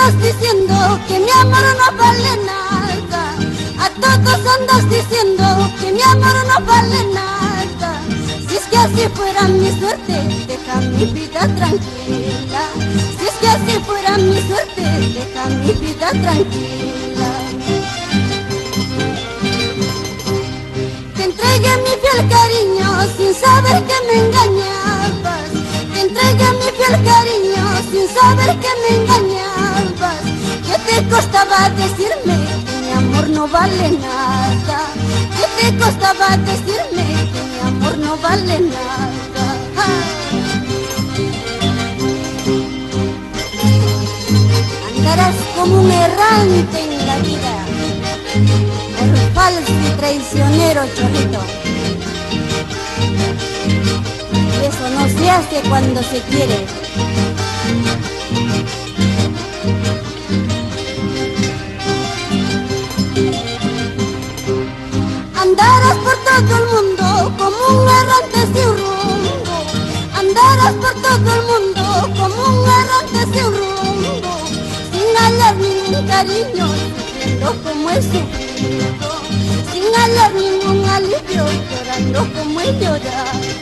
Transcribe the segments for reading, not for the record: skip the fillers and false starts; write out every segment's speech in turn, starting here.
andas diciendo que mi amor no vale nada. A todos andas diciendo que mi amor no vale nada. Si es que así fuera mi suerte, deja mi vida tranquila. Si es que así fuera mi suerte, deja mi vida tranquila. Te entregué mi fiel cariño sin saber que me engañabas. Te entregué mi fiel cariño sin saber que me engañabas. ¿Qué te costaba decirme que mi amor no vale nada? ¿Qué te costaba decirme que mi amor no vale nada? Andarás como un errante en la vida, por falso y traicionero chorrito. Y eso no se hace cuando se quiere. Andarás por todo el mundo como un errante sin rumbo. Andarás por todo el mundo como un errante sin rumbo, sin hallar ningún cariño, sufriendo como he sufrido, sin hallar ningún alivio, llorando como he llorado.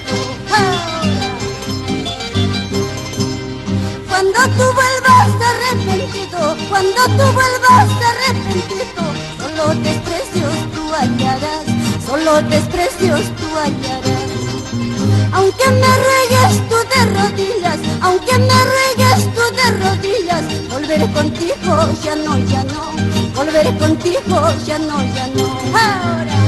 Cuando tú vuelvas arrepentido, cuando tú vuelvas arrepentido, solo desprecios tú hallarás, solo desprecios tú hallarás. Aunque me ruegues tú de rodillas, aunque me ruegues tú de rodillas, volveré contigo, ya no, ya no, volveré contigo, ya no, ya no. Ahora.